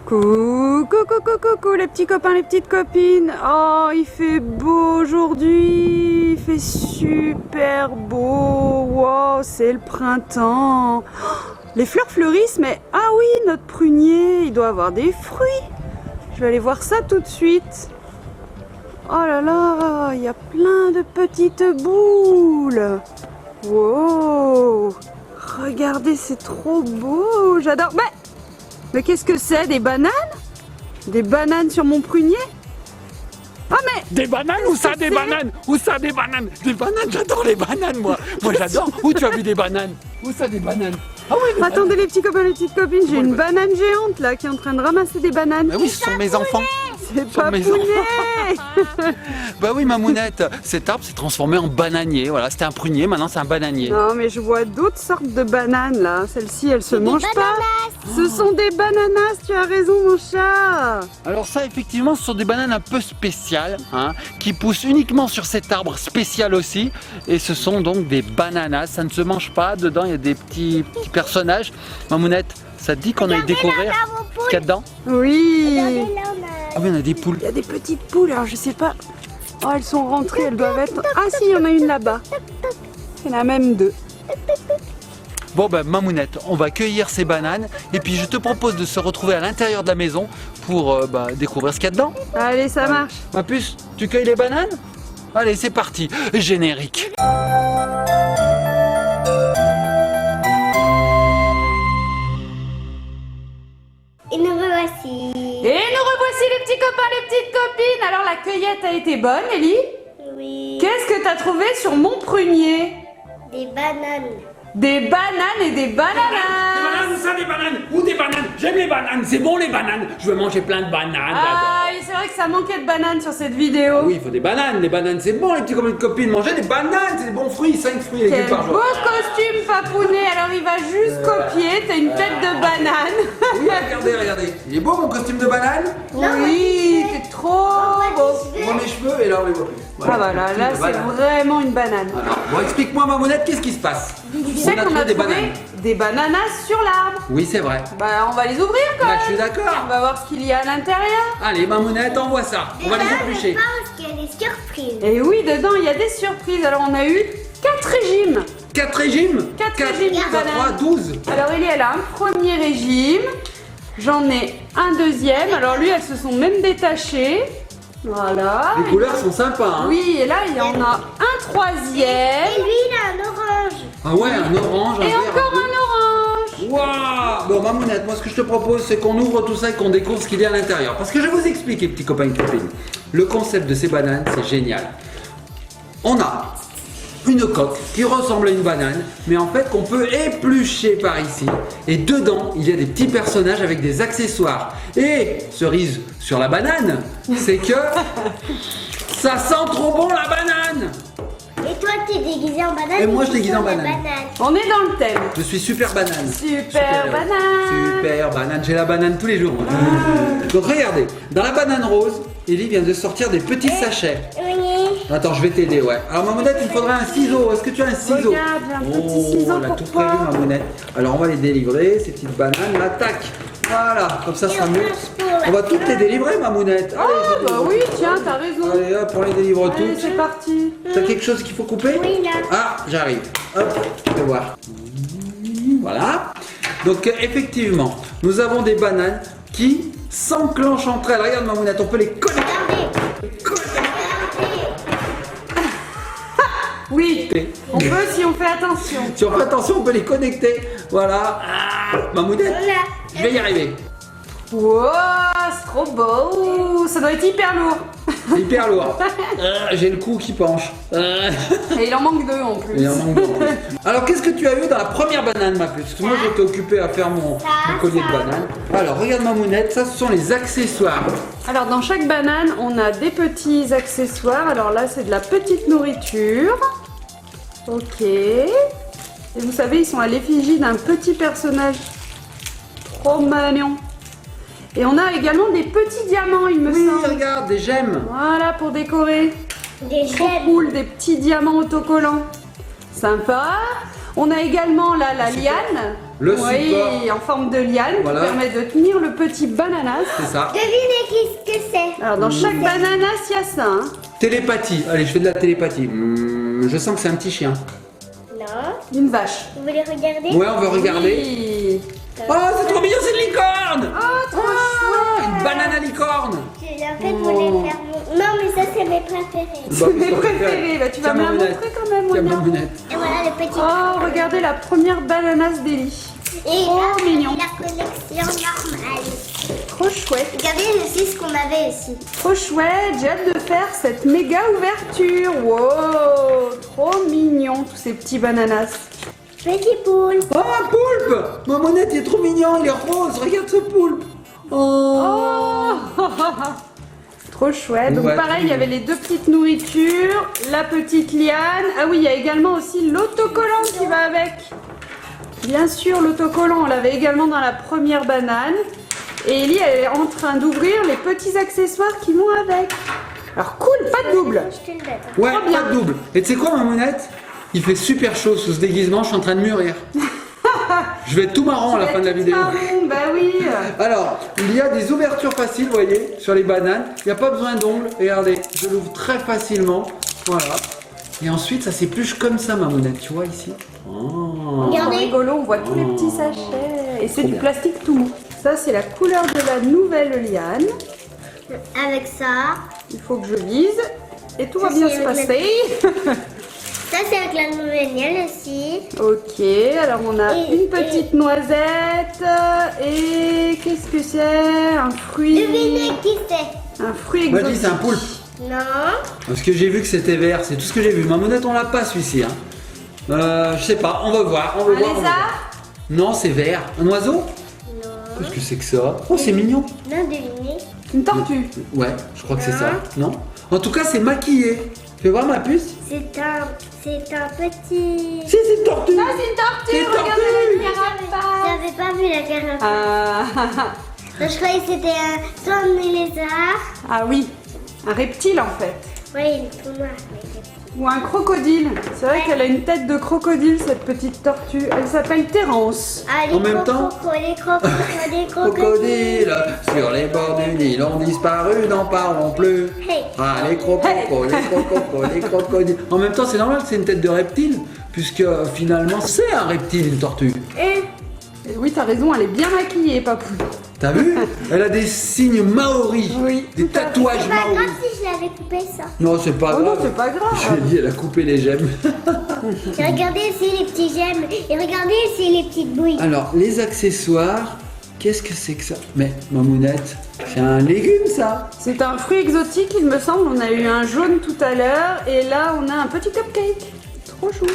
Coucou, coucou, coucou les petits copains, les petites copines. Oh, il fait beau aujourd'hui, il fait super beau. Wow, c'est le printemps. Les fleurs fleurissent, mais ah oui, notre prunier, il doit avoir des fruits. Je vais aller voir ça tout de suite. Oh là là, il y a plein de petites boules. Wow, regardez, c'est trop beau, j'adore. Mais qu'est-ce que c'est? Des bananes? Des bananes sur mon prunier? Ah mais... Des bananes? Où ça des bananes? Où ça des bananes? Des bananes, j'adore les bananes moi. Moi j'adore. Où tu as vu des bananes? Où ça des bananes? Ah oui, attendez les petits copains, les petites copines, j'ai une banane géante là qui est en train de ramasser des bananes. Bah oui, ce sont mes enfants. C'est pas Papounet. Bah oui, Mamounette, cet arbre s'est transformé en bananier. Voilà, c'était un prunier, maintenant c'est un bananier. Non mais je vois d'autres sortes de bananes là. Celles-ci, elles se mangent pas. Ce sont des bananas, tu as raison mon chat. Alors ça, effectivement, ce sont des bananes un peu spéciales, hein, qui poussent uniquement sur cet arbre spécial aussi. Et ce sont donc des bananas, ça ne se mange pas. Dedans, il y a des petits personnages. Mamounette, ça te dit qu'on aille découvrir ce qu'il y a dedans? Oui. Ah oui, on a des poules. Il y a des petites poules, alors je sais pas. Oh, elles sont rentrées, elles doivent être... Ah si, il y en a une là-bas. Il y en a même deux. Bon ben Mamounette, on va cueillir ces bananes et puis je te propose de se retrouver à l'intérieur de la maison pour découvrir ce qu'il y a dedans. Allez, ça marche. Ma puce, tu cueilles les bananes? Allez, c'est parti, générique. Et nous revoici. Et nous revoici les petits copains, les petites copines. Alors la cueillette a été bonne, Ellie? Oui. Qu'est-ce que tu as trouvé sur mon prunier? Des bananes. Des bananes et des bananas. Des bananes, où ça des bananes? Où des bananes? J'aime les bananes, c'est bon les bananes. Je veux manger plein de bananes. Ah, c'est vrai que ça manquait de bananes sur cette vidéo. Oui, il faut des bananes. Les bananes, c'est bon les petits copines. Manger des bananes, c'est des bons fruits, 5 fruits et légumes Quel par jour. beau costume, Papounet. Alors il va juste copier. T'as une tête de banane. Oui, regardez. Il est beau mon costume de banane? Oui, c'est trop beau. On voit mes cheveux et là on les voit plus. Ah voilà, là c'est vraiment une banane. Alors, bon, explique-moi Mamounette, qu'est-ce qui se passe? Tu sais qu'on a trouvé des bananas sur l'arbre. Oui, c'est vrai. Bah on va les ouvrir quand Bah, même. je suis d'accord. On va voir ce qu'il y a à l'intérieur. Allez, Mamounette, envoie ça. On va les éplucher. Pas parce qu'il y a des surprises. Et oui, dedans il y a des surprises. Alors on a eu 4 régimes. 4 régimes? 4 régimes de 3, bananes. 12. Alors Ellie, elle a un premier régime. J'en ai un deuxième. Alors lui, elles se sont même détachées. Voilà. Les couleurs sont sympas, hein? Oui, et là, il y en a un troisième. Et lui, il a un orange. Ah ouais, un orange, un Et vert. encore un orange. Waouh! Bon, Mamounette, moi ce que je te propose, c'est qu'on ouvre tout ça et qu'on découvre ce qu'il y a à l'intérieur. Parce que je vais vous expliquer, petits copains et copines. Le concept de ces bananes, c'est génial. On a une coque qui ressemble à une banane, mais en fait qu'on peut éplucher par ici. Et dedans, il y a des petits personnages avec des accessoires. Et cerise sur la banane, c'est que ça sent trop bon la banane! Et toi, t'es déguisé en banane. Et moi, je tu suis déguisé en sors la banane. On est dans le thème. Je suis super banane. Super banane. Super banane. J'ai la banane tous les jours. moi. Donc regardez, dans la banane rose, Ellie vient de sortir des petits sachets. Oui. Attends, je vais t'aider, ouais. Alors Mamounette, il faudrait un ciseau. Est-ce que tu as un ciseau? Regarde, j'ai un petit ciseau elle a pour tout toi. prévu, Mamounette. Alors on va les délivrer, ces petites bananes. Là, tac. Voilà, comme ça sera mieux. On va toutes les délivrer, Mamounette. Ah bah oui, tiens, t'as raison. Allez, hop, on les délivre Allez, toutes. c'est parti. T'as quelque chose qu'il faut couper? Oui, là. Ah, j'arrive. Hop, je vais voir. Voilà. Donc, effectivement, nous avons des bananes qui s'enclenchent entre elles. Regarde, Mamounette, on peut les connecter. Oui, on peut si on fait attention. Si on fait attention, on peut les connecter. Voilà. Ah, Mamounette, je vais y arriver. Wow, c'est trop beau. Ça doit être hyper lourd. C'est hyper lourd. J'ai le cou qui penche. Et il en manque deux en plus. Il en manque beaucoup. Alors, qu'est-ce que tu as eu dans la première banane, ma puce? Parce que moi, j'étais occupé à faire mon collier de banane. Alors, regarde, Mamounette, ça, ce sont les accessoires. Alors dans chaque banane, on a des petits accessoires. Alors là, c'est de la petite nourriture. Ok. Et vous savez, ils sont à l'effigie d'un petit personnage trop mignon. Et on a également des petits diamants, il me Oui, semble. regarde, des gemmes. Voilà, pour décorer. Des Trop gemmes. cool, des petits diamants autocollants. Sympa. On a également là la liane. le support. Oui, en forme de liane Voilà. qui permet de tenir le petit bananas. C'est ça. Devinez qu'est-ce que c'est. Alors dans chaque bananas, il y a ça. Hein. Télépathie. Allez, je fais de la télépathie. Je sens que c'est un petit chien. Non. Une vache. Vous voulez regarder? Ouais, on veut regarder. Oui. Oh, c'est trop mignon, c'est une licorne. Oh, trop Ah, une chouette. banane à licorne. En fait, vous voulez faire mon... Non, mais ça, c'est mes préférés. C'est mes préférés. Bah, tu vas me la montrer quand même, Tiens, Monia. ma lunette. Et voilà le petit. Oh, regardez la première bananas d'Eli. Et trop là, mignon. la collection normale. Trop chouette. Regardez aussi ce qu'on avait aussi. Trop chouette. J'ai hâte de faire cette méga ouverture. Wow, trop mignon tous ces petits bananas. Petit poule. Oh, un poulpe. Ma monette, il est trop mignon, il est rose. Regarde ce poulpe. Oh. Oh trop chouette. Donc Ouais, pareil, il y avait les deux petites nourritures, la petite liane. Ah oui, il y a également aussi l'autocollant qui va avec. Bien sûr, l'autocollant, on l'avait également dans la première banane. Et Ellie, elle est en train d'ouvrir les petits accessoires qui vont avec. Alors cool, pas de double. Je te le donne. Ouais, Trop bien. pas de double. Et tu sais quoi, ma monette? Il fait super chaud sous ce déguisement, je suis en train de mûrir. Je vais être tout marrant à la fin de la vidéo. Marron, bah oui. Alors, il y a des ouvertures faciles, vous voyez, sur les bananes. Il n'y a pas besoin d'ongles. Regardez, je l'ouvre très facilement. Voilà. Et ensuite, ça s'épluche comme ça, ma monette. Tu vois ici. Oh. C'est Regardez. rigolo, on voit tous les petits sachets. Et c'est Trop du bien. plastique tout mou. Ça, c'est la couleur de la nouvelle liane. Avec ça. Il faut que je lise. Et tout va Ça, bien c'est se avec passer. Ça, c'est avec la nouvelle miel aussi. Ok, alors on a Et- une petite noisette. Et qu'est-ce que c'est? Un fruit. Devinez qui c'est? Un fruit Moi, je exotique. dis c'est un poulpe. Non. Parce que j'ai vu que c'était vert, c'est tout ce que j'ai vu. Ma monette, on l'a pas celui-ci. Hein. Je sais pas, on va voir. On va Un voir, on va voir. lézard? Non, c'est vert. Un oiseau? Non. Qu'est-ce que c'est que ça? Oh, c'est mignon. Non, devinez. Une tortue. Ouais, je crois que c'est ça. Non? En tout cas, c'est maquillé. Tu veux voir ma puce? C'est un petit. Si, c'est une tortue. Ah, c'est une tortue. C'est une Regardez tortue. la carapace. J'avais pas vu la carapace. Ah. Je croyais que c'était soit un lézard. Ah oui, un reptile en fait. Oui, il est tout noir. Ou un crocodile. C'est vrai qu'elle a une tête de crocodile, cette petite tortue. Elle s'appelle Terence. Ah, les En même temps- les crocodiles. Crocodiles sur les bords du Nil ont disparu, n'en parlons plus. Hey. Ah, les crococos, les crococos, les crocodiles. En même temps, c'est normal que c'est une tête de reptile, puisque finalement, c'est un reptile, une tortue. Hein? Et oui, t'as raison, elle est bien maquillée, Papou. T'as vu? Elle a des signes maoris, Oui, des tout à fait. tatouages C'est pas grave maoris. si je l'avais coupé ça. Non, c'est pas Oh non, grave. c'est pas grave. Je l'ai dit, elle a coupé les gemmes. Et regardez ici les petits gemmes. Et regardez ici les petites bouilles. Alors, les accessoires, qu'est-ce que c'est que ça? Mais, mamounette, c'est un légume, ça? C'est un fruit exotique, il me semble. On a eu un jaune tout à l'heure. Et là, on a un petit cupcake. Trop chou.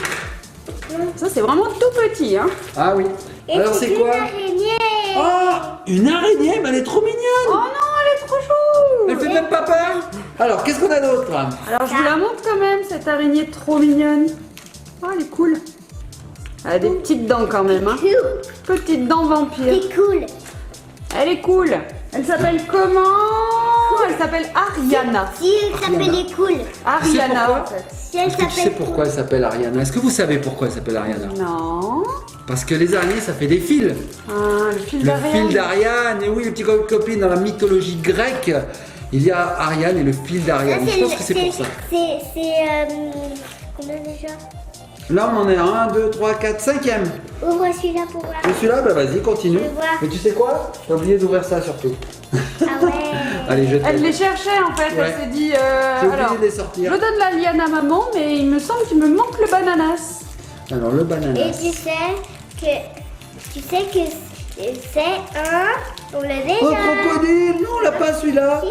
Ça, c'est vraiment tout petit, hein. Ah oui. Et Alors, c'est quoi? une araignée. Oh, une araignée, mais elle est trop mignonne. Oh non, elle est trop chou. Elle fait même pas peur. Alors, qu'est-ce qu'on a d'autre? Alors, je vous la montre quand même, cette araignée trop mignonne. Oh, elle est cool. Elle a des petites dents quand même, hein. Petites dents vampires. C'est cool. Ah. Elle est cool. Elle s'appelle comment? Elle s'appelle Ariana. Si elle s'appelait cool. Ariana, pourquoi en fait. Si elle Est-ce que tu sais s'appelle pourquoi elle s'appelle Ariana? Est-ce que vous savez pourquoi elle s'appelle Ariana? Non. Parce que les araignées, ça fait des fils. Ah, le fil Le d'Ariane. fil d'Ariane, et oui, les petits copines, dans la mythologie grecque, il y a Ariane et le fil d'Ariane. Je pense que c'est pour ça. Combien déjà? Là, on en est à 1, 2, 3, 4, 5e. Ouvre celui-là pour voir. Et celui-là, bah vas-y, continue. Je vais voir. Mais tu sais quoi? T'as oublié d'ouvrir ça surtout. Ah ouais. Allez, je Elle t'aide. les cherchait en fait. Ouais. Elle s'est dit. J'ai oublié Alors, de les je sortir. donne la liane à maman, mais il me semble qu'il me manque le bananas. Alors, le Et bananas. tu sais que c'est un. On l'a Oh, déjà. crocodile! Non, on l'a pas celui-là.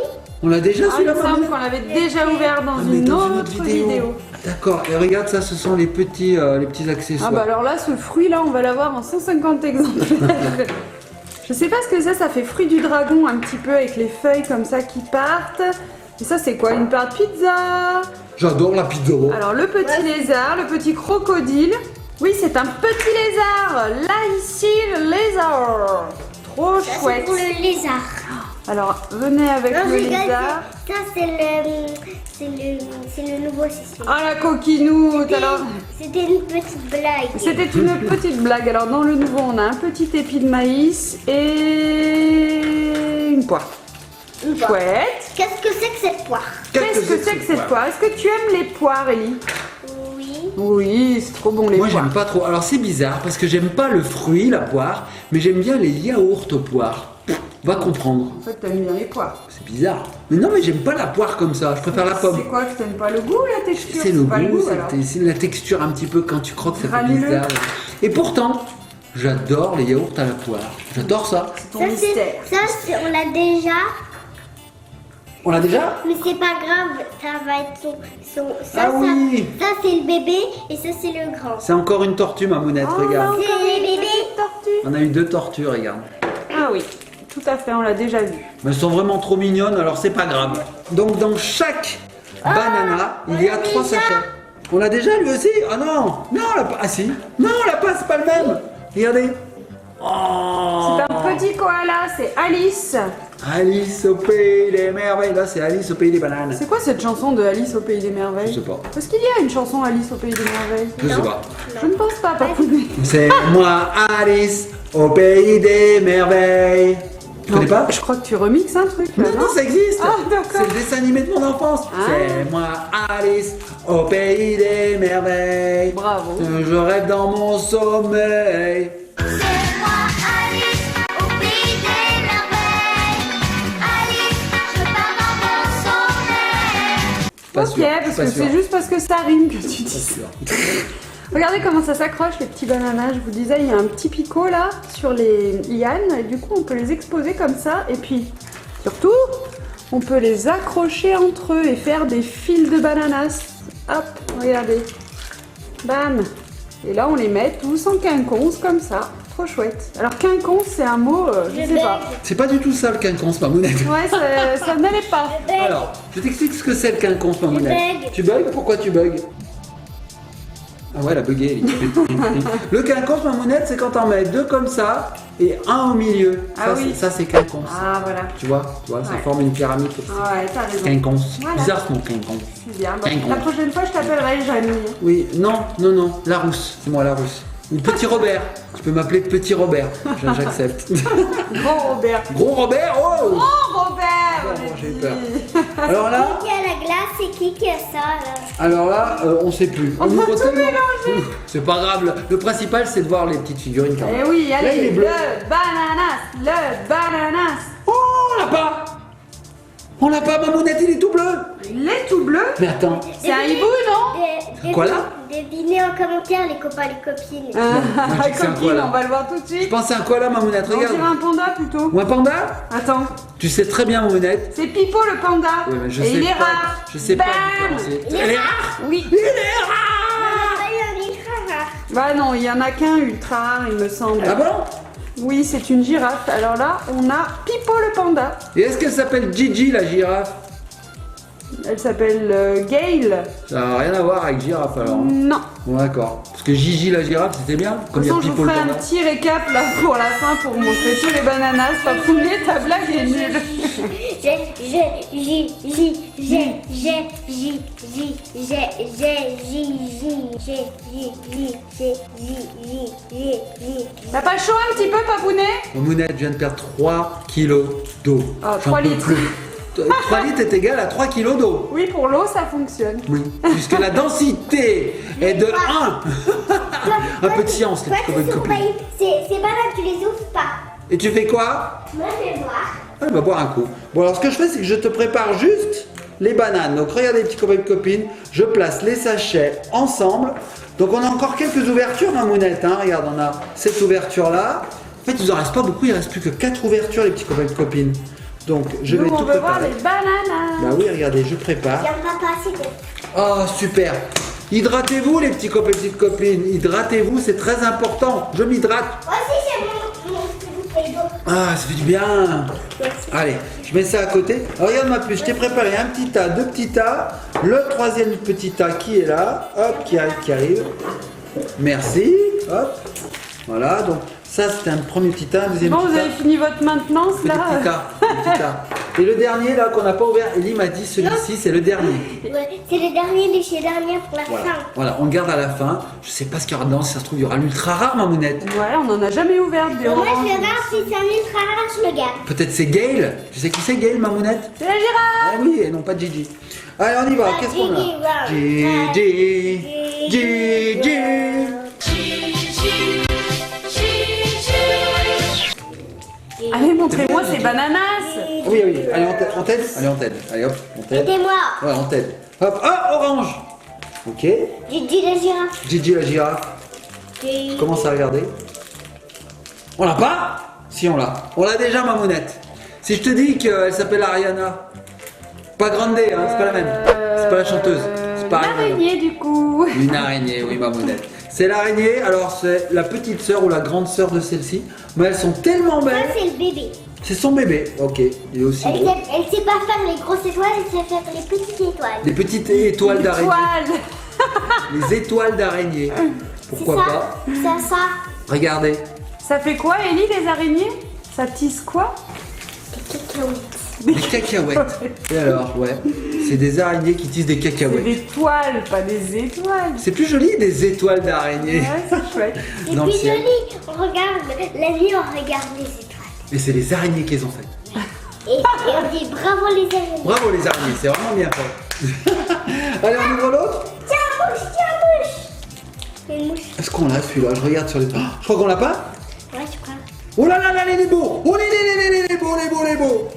On l'a déjà Ah, il celui-là, me semble maman. qu'on l'avait déjà ouvert dans Ah, mais une dans autre vidéo. D'accord, et regarde ça, ce sont les petits Ah accessoires. bah alors là, ce fruit-là, on va l'avoir en 150 exemplaires. Je sais pas ce que c'est, ça fait fruit du dragon un petit peu avec les feuilles comme ça qui partent. Et ça, c'est quoi? Une part de pizza. J'adore la pizza. Alors le petit lézard, le petit crocodile. Oui, c'est un petit lézard. Là, ici, le lézard. Trop Ça, c'est chouette. pour le lézard. Alors, venez avec Non, je rigole, Melissa. ça c'est le nouveau système. Ah, la coquinoute. Alors, C'était une petite blague. c'était une petite blague. Alors, dans le nouveau, on a un petit épi de maïs et une poire. Une poire. Chouette. Qu'est-ce que c'est que cette poire? Qu'est-ce que c'est que cette poire? Est-ce que tu aimes les poires, Ellie? Oui. Oui, c'est trop bon les Moi poires. j'aime pas trop. Alors c'est bizarre parce que j'aime pas le fruit, la poire, mais j'aime bien les yaourts aux poires. Va comprendre. En fait, t'aimes bien les poires. C'est bizarre. Mais non, mais j'aime pas la poire comme ça. Je préfère la pomme. C'est quoi que t'aimes pas le goût, la texture? C'est le pas goût, alors. c'est la texture un petit peu quand tu croques, ça fait Granuleux. bizarre. Et pourtant, j'adore les yaourts à la poire. J'adore ça. C'est ton Ça, mystère. on l'a déjà, On l'a déjà? mais c'est pas grave. Ça va être ça, Ah oui. ça c'est le bébé et ça c'est le grand. C'est encore une tortue, ma mounette, Oh, regarde. non, C'est les une bébés. petite tortue. On a eu 2 tortues, regarde. Ah oui, tout à fait, on l'a déjà vu. Mais elles sont vraiment trop mignonnes, alors c'est pas grave. Donc dans chaque banana, il y a on l'a 3 déjà. sachets. On l'a déjà lui aussi? Ah non! Non, on l'a pas. Ah si! Non, on l'a pas, c'est pas le même! Regardez! Oh! C'est un petit koala, c'est Alice. Alice au pays des merveilles. Là, c'est Alice au pays des bananes. C'est quoi cette chanson de Alice au Pays des Merveilles? Je sais pas. Est-ce qu'il y a une chanson Alice au Pays des Merveilles? Je sais Non. pas. Je ne pense pas, Papounet. C'est moi, Alice, au pays des merveilles. Tu connais pas? Je crois que tu remixes un truc là, Non, non, ça existe. Ah, d'accord. C'est le dessin animé de mon enfance. Ah. C'est moi, Alice, au pays des merveilles. Bravo. Je rêve dans mon sommeil. C'est moi Alice au pays des merveilles. Alice, je pars dans mon sommeil. Pas Ok, sûr, parce pas que sûr. c'est juste parce que ça rime que tu dis Pas ça. sûr. Regardez comment ça s'accroche les petits bananas. Je vous disais, il y a un petit picot là sur les lianes et du coup on peut les exposer comme ça et puis surtout on peut les accrocher entre eux et faire des fils de bananas. Hop, regardez. Bam. Et là on les met tous en quinconce comme ça. Trop chouette. Alors quinconce c'est un mot, je sais pas. C'est pas du tout ça le quinconce, ma mounette. Ouais, ça n'allait pas. Alors, je t'explique ce que c'est le quinconce, ma mounette. bug. Tu bugs? Pourquoi tu bugs? Ah ouais, elle a bugué. Le quinconce, ma mounette, c'est quand on met 2 comme ça et un au milieu. Ah Ça, oui. ça c'est quinconce. Ah voilà. Tu vois, ça Ouais. forme une pyramide. Ah ouais, t'as raison. Quinconce. Voilà. Bizarre ce mot, quinconce. C'est bien. Bon, Quinconce. la prochaine fois je t'appellerai Jamie. Oui, non, la rousse. C'est moi la rousse. Ou Petit Robert. Tu peux m'appeler Petit Robert. J'accepte. Gros Robert. Gros Robert, oh! Oh Robert. Bon, on j'ai eu dit. peur. Alors là, Qui a la glace et qui a ça là? on sait plus. On va ouvre tout tellement. mélanger. C'est pas grave. Le principal, c'est de voir les petites figurines quand même. Eh oui, Là, il est allez, bleu. le bananas. Oh, on l'a pas! On l'a pas, ma mounette, il est tout bleu! Il est tout bleu. Mais attends, C'est un hibou, non? Quoi, là? Devinez en commentaire les copains, les copines. moi, je dis que c'est un Coquine, koala. on va le voir tout de je suite. pense à un koala, ma mounette, On regarde. dirait un panda plutôt. Ou un panda? Attends, Tu sais très bien, ma mounette. c'est Pipo le panda. Oui, mais je Et sais il est pas. rare. Je sais pas. Bam. différencier. Il est Elle est rare! Oui. Il est rare! Ah, il y a un ultra rare. Bah non, il y en a qu'un ultra rare, il me semble. Ah bon? Oui, c'est une girafe. Alors là, on a Pipo le panda. Et est-ce qu'elle s'appelle Gigi, la girafe? Elle s'appelle Gail. Ça n'a rien à voir avec girafe alors. Non. Bon, d'accord. Parce que Gigi, la girafe, c'était bien. De Comme toute il y a façon, je Pipo vous le ferai un panda. petit récap là pour la fin pour vous montrer tous les bananas. Papounet, ta blague est nulle. T'as pas chaud un petit peu, Papounet? Mon mounette vient de perdre 3 kilos d'eau. Ah, J'en 3 peux litres. plus. 3 litres est égal à 3 kilos d'eau. Oui, pour l'eau, ça fonctionne. Oui, puisque la densité est de 1. Un peu de science, les petits copains. Ces bananes, tu les ouvres pas. Et tu fais quoi? Moi, je vais voir. Ah, il va boire un coup. Bon, alors ce que je fais, c'est que je te prépare juste les bananes. Donc regardez, les petits copains et copines, je place les sachets ensemble. Donc on a encore quelques ouvertures, ma mounette. Hein. Regarde, on a cette ouverture-là. En fait, il nous en reste pas beaucoup, il ne reste plus que 4 ouvertures, les petits copains et copines. Donc je vais Nous, on tout veut voir préparer. les bananas. Bah oui, regardez, je prépare. Il n'y en a pas assez de... Oh, super. Hydratez-vous, les petits copains et petites copines. Hydratez-vous, c'est très important. Je m'hydrate. Moi aussi, j'ai mon bouteille d'eau. Ah, ça fait du bien. Merci. Allez, je mets ça à côté. Alors, regarde ma puce, je t'ai préparé un petit tas, 2 petits tas. Le 3e petit tas qui est là. Hop, qui arrive. Merci. Hop. Voilà, donc ça c'était un premier petit tas, un deuxième Bon, petit vous tas. avez fini votre maintenance Petit là? tas. plus tard. Et le dernier là qu'on n'a pas ouvert, Ellie m'a dit celui-ci c'est le dernier. Ouais, c'est le dernier de chez dernier pour la Voilà. fin. Voilà, on le garde à la fin. Je sais pas ce qu'il y aura dedans, si ça se trouve il y aura l'ultra rare Mamounette. Ouais, on en a jamais ouvert des Moi, je oranges. vais voir si c'est un ultra rare, je le garde. Peut-être c'est Gail. Tu sais qui c'est Gail Mamounette? C'est la girafe. Ah oui, et non pas Gigi. Allez, on y va. Qu'est-ce qu'on a? Gigi. Gigi. Allez, montrez-moi ces bananas. Oui, oui. Allez, on t'aide. Allez, on t'aide. Allez, hop, on t'aide. Aidez-moi. Ouais, on t'aide. Hop, ah, orange. Ok. Gigi la girafe. Gigi la girafe. Gigi. Commence à regarder. On l'a pas? Si, on l'a. On l'a déjà, Mamounette. Si je te dis qu'elle s'appelle Ariana. Pas Grande, hein, c'est pas la même. C'est pas la chanteuse. C'est pas Ariana. L'araignée du coup. Une araignée, oui, Mamounette. C'est l'araignée, alors c'est la petite sœur ou la grande sœur de celle-ci. Mais elles sont tellement Ça, belles. c'est le bébé. C'est son bébé. Ok, il est aussi Elle gros. sait pas faire les grosses étoiles, elle sait faire les petites étoiles. Les petites étoiles d'araignée. Étoile. Les étoiles d'araignée. Pourquoi pas? C'est ça. Regardez. Ça fait quoi, Ellie, les araignées? Ça tisse quoi? Des cacahuètes. Des cacahuètes. Et alors, ouais. C'est des araignées qui tissent des C'est cacahuètes. des toiles, pas des étoiles. C'est plus joli des étoiles d'araignée. Ouais, c'est chouette. C'est Dans le plus ciel. joli. On regarde la nuit, on regarde les étoiles. Mais c'est les araignées qu'ils ont fait. Et on dit bravo les araignées. Bravo les araignées, c'est vraiment bien fait. Allez, on ouvre l'autre. Tiens, mouche, tiens, mouche. Une mouche. Est-ce qu'on l'a celui-là? Je regarde sur les. Oh, je crois qu'on l'a pas. Ouais, je crois. Oh là là là, il est beau. Oh les beau, les beaux.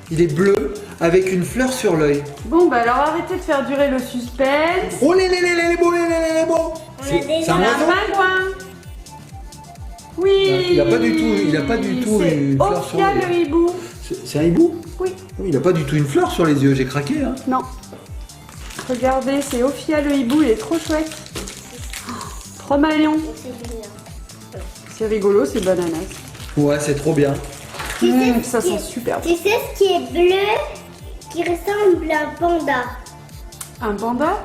Il est bleu avec une fleur sur l'œil. Bon, bah alors arrêtez de faire durer le suspense. Oh les beaux, les beaux. On a C'est déjà un Un oiseau. pingouin. Oui. Il a pas du tout C'est une fleur sur Ophia l'œil. le hibou. C'est un hibou? Oui. Oui, il a pas du tout une fleur sur les yeux, j'ai craqué. Hein. Non. Regardez, c'est Ophia le hibou, il est trop chouette. Trop mignon. C'est génial. C'est rigolo, c'est bananas. Ouais, c'est trop bien. Ça sent super bon. Tu sais ce qui est bleu, qui ressemble à un panda. Un panda?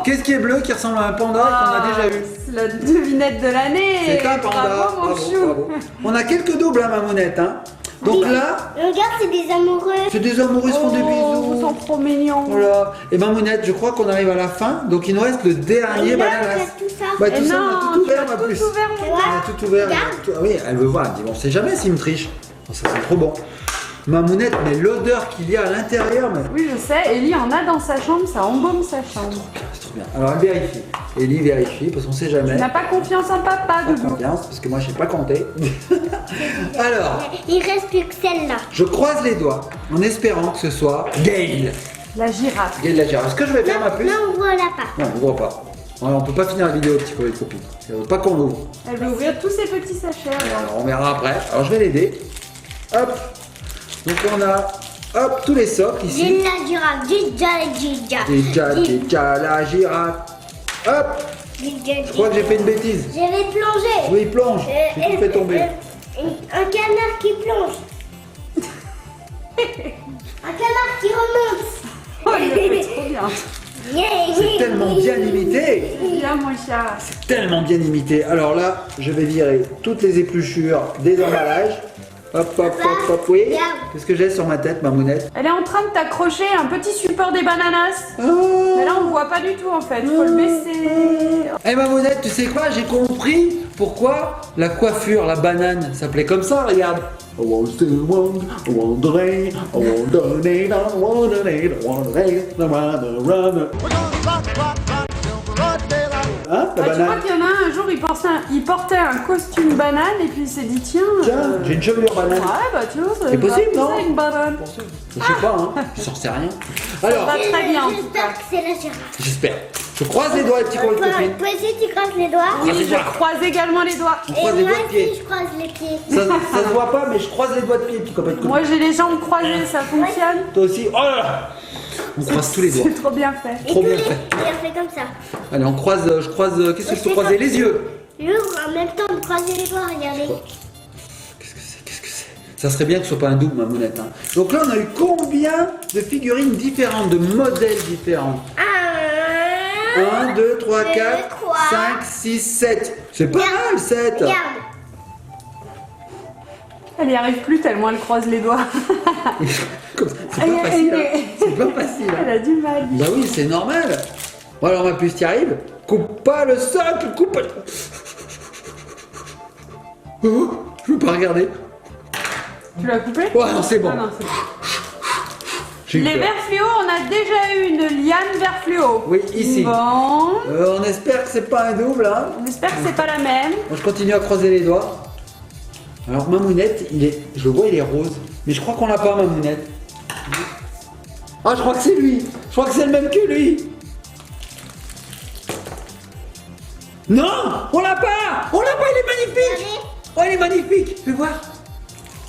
Qu'est-ce qui est bleu qui ressemble à un panda qu'on a déjà eu? C'est la devinette de l'année. C'est un panda. Bravo, mon chou. Bravo. On a quelques doubles, hein, Mamounette. Hein. Donc là, Regarde, c'est des amoureux. c'est des amoureux, ils se font des Oh, vous bisous. sont trop mignons. Voilà. Et Mamounette, je crois qu'on arrive à la fin. Donc il nous reste le dernier Et là, bananas. tu as tout ça. Bah, Et tout ça, on a non, tout tu ouvert, as ma tout plus. ouvert, Tu mon vois? On a tout ouvert. Regarde. Ah oui, elle veut voir. Elle dit, on sait jamais s'il me triche. Oh, ça c'est trop bon. Mamounette, mais l'odeur qu'il y a à l'intérieur, mais... Oui, je sais. Ellie en a dans sa chambre, ça embaume sa chambre. c'est trop bien. Alors elle vérifie. Ellie vérifie parce qu'on sait jamais. Tu n'as pas confiance en papa, Pas Doudou. confiance parce que moi je sais pas compter. Alors, Il reste plus que celle-là. je croise les doigts en espérant que ce soit Gail. La girafe. Gail la girafe. Ce que je vais faire ma puce. Là, on voit la part. Non, on voit pas. On peut pas finir la vidéo, petit copain de copine. Elle veut pas qu'on l'ouvre. Elle veut ouvrir tous ses petits sachets. Alors, on verra après. Alors je vais l'aider. Hop. Donc on a hop tous les socles J'ai ici. la girafe. Déjà. Déjà la girafe. Hop. Je crois que j'ai fait une bêtise. Je vais plonger. Oui, plonge. J'ai tout fait tomber. Un canard qui plonge. Un canard qui remonte. Oh, il le fait trop bien. C'est tellement bien imité. Viens, mon chat. Tellement bien imité. Alors là, je vais virer toutes les épluchures des emballages. Hop, hop, hop, hop, oui. Regarde. Qu'est-ce que j'ai sur ma tête, Mamounette? Elle est en train de t'accrocher un petit support des bananas. Oh. Mais là, on ne voit pas du tout en fait. Faut le baisser. Eh Mamounette, tu sais quoi? J'ai compris pourquoi la coiffure, la banane, s'appelait comme ça, regarde. I was still wondering, I wondering, hein, la Bah, tu vois banane? qu'il y en a un jour, il portait un costume banane et puis il s'est dit tiens. Tiens, j'ai une chevelure banane. Ouais, bah tu vois, ça C'est va possible, faire non? une banane. Je sais pas, hein. Je s'en sais rien. Alors, va très bien en tout cas. J'espère que c'est la girafe. j'espère. Je croise les doigts, les petits copains de Toi, copine. toi aussi, tu crosses les doigts. Oui, les je doigts. croise également les doigts. On croise Et les moi doigts de aussi, pied. je croise les pieds. Ça se voit pas, mais je croise les doigts de pied, petit copain de copine. Moi j'ai les jambes croisées, ça fonctionne. Toi aussi. Oh là là. On croise tous les doigts. C'est trop bien fait. Et Trop tous bien les... fait. Et on fait comme ça. Allez, on croise, je croise, qu'est-ce que je peux croiser? Les yeux. J'ouvre en même temps de croiser les doigts, regardez. Qu'est-ce que c'est? Qu'est-ce que c'est? Ça serait bien que ce soit pas un double, ma Mamounette. Hein. Donc là, on a eu combien de figurines différentes, de modèles différents? 1, 2, 3, 4, 5, 6, 7. C'est pas mal, 7. Regarde. Elle y arrive plus tellement elle croise les doigts. C'est pas facile, hein. C'est pas facile. Elle a du mal. Bah oui, c'est normal. Bon alors ma puce, t'y arrives? Coupe pas le socle, coupe pas... Oh, je veux pas regarder. Tu l'as coupé? Ouais, non, c'est bon. Ah non, c'est bon. J'ai eu Les peur. vers fluo, on a déjà eu une liane vert fluo. Oui, ici. Bon, On espère que c'est pas un double, hein. on espère que c'est pas la même. Bon, je continue à croiser les doigts. Alors Mamounette, je le vois, il est rose. Mais je crois qu'on l'a pas, Mamounette. Ah, je crois que c'est lui. Je crois que c'est le même que lui. Non, on l'a pas. On l'a pas, il est magnifique. Oh, il est magnifique. Fais voir.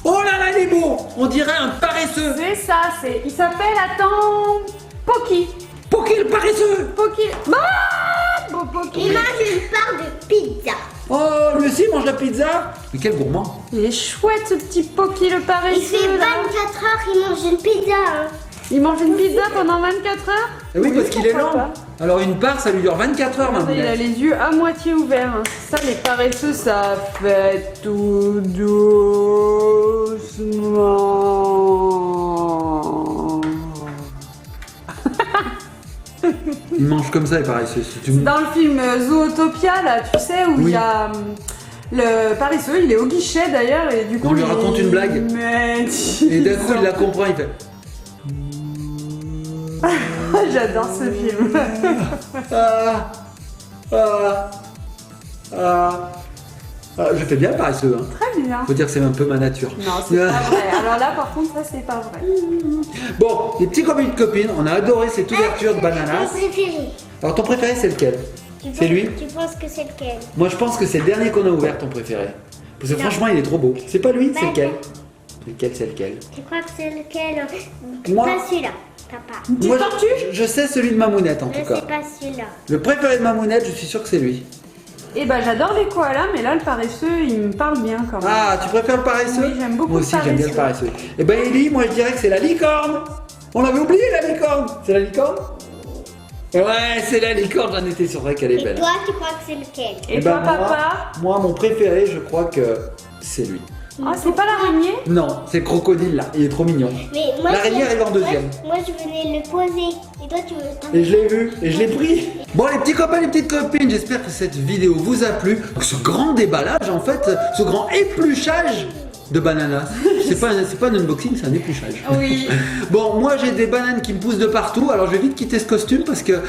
Oh là là, il est beau. On dirait un paresseux. C'est ça, il s'appelle, attends, Poki. Poki le paresseux. Poki. Ah, beau Poki. Il mange une part de pizza. Oh, lui aussi il mange la pizza. Mais quel gourmand. Il est chouette ce petit Poki le Il paresseux. fait 24 là. heures, il mange une pizza. Hein. Il mange une pizza pendant 24 heures? Eh oui, parce qu'il est pourquoi lent. Alors une part, ça lui dure 24 heures, pas. Il a Mamounette. les yeux à moitié ouverts. hein. C'est ça, les paresseux, ça fait tout doucement. Il mange comme ça, il paresseux. Si tu... Dans le film Zootopia, là, tu sais, où il Oui. y a le paresseux, il est au guichet d'ailleurs, et du coup. On lui raconte une blague. Mais... Et d'un coup, il la comprend, il fait... J'adore ce film. Ah, ah, ah. Ah, je fais bien le paresseux, hein. Très bien. Faut dire que c'est un peu ma nature. Non, c'est pas vrai. Alors là, par contre, ça, c'est pas vrai. Bon, les petits copains de copines, on a adoré cette ouverture de Mon bananas. préféré. Alors ton préféré, c'est lequel? Tu C'est penses- lui? Tu penses que c'est lequel? Moi, je pense que c'est le dernier qu'on a ouvert, ton préféré. Parce que Non. franchement, il est trop beau. C'est pas lui, c'est Bah, lequel? Lequel, c'est lequel? Tu crois que c'est lequel? Moi- Pas celui-là, papa. Moi, tortue je sais celui de Mamounette, en Je tout cas. sais pas celui-là. Le préféré de Mamounette, je suis sûr que c'est lui. Et bah, j'adore les koalas, mais là, le paresseux, il me parle bien quand même. Ah, tu préfères le paresseux? Oui, j'aime beaucoup Moi aussi, le j'aime bien le paresseux. paresseux. Et ben, Ellie, moi, je dirais que c'est la licorne. On l'avait oublié, la licorne. C'est la licorne? Ouais, c'est la licorne, j'en étais sûr qu'elle est Et belle. toi, tu crois que c'est lequel? Et Eh toi, ben, moi, papa? Moi, mon préféré, je crois que c'est lui. Ah, c'est pas l'araignée? Non, c'est le crocodile là, il est trop mignon. Mais moi, L'araignée arrive en deuxième. Moi, je venais le poser. Et toi, tu veux. Et je l'ai vu, et je l'ai pris. Bon les petits copains, les petites copines, j'espère que cette vidéo vous a plu. Ce grand déballage en fait, ce grand épluchage de bananas. C'est pas un unboxing, c'est un épluchage. Oui. Bon, moi j'ai des bananes qui me poussent de partout, alors je vais vite quitter ce costume parce que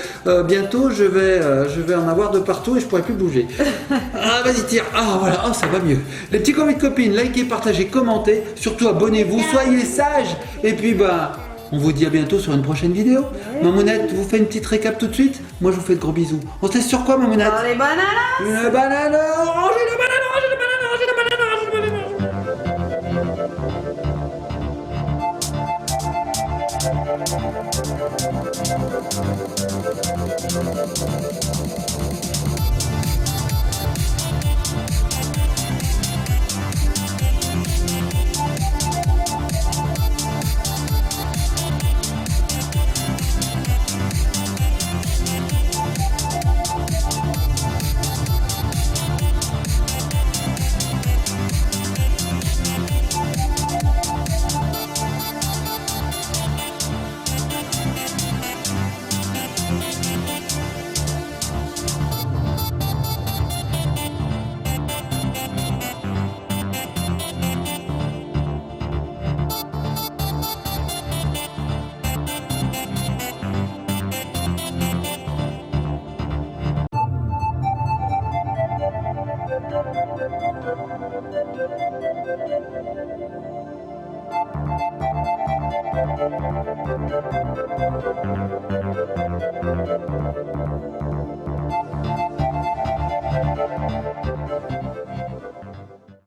bientôt je vais en avoir de partout et je pourrai plus bouger. Ah vas-y tire, ah voilà, oh ça va mieux. Les petits copains et copines, likez, partagez, commentez, surtout abonnez-vous, soyez sages et puis bah on vous dit à bientôt sur une prochaine vidéo. Mamounette, vous faites une petite récap tout de suite. Moi je vous fais de gros bisous. On se laisse sur quoi Mamounette? Dans les bananas? Une banane orange, une banane orange, une banane orange, une banane orange, une banane orange. Thank you.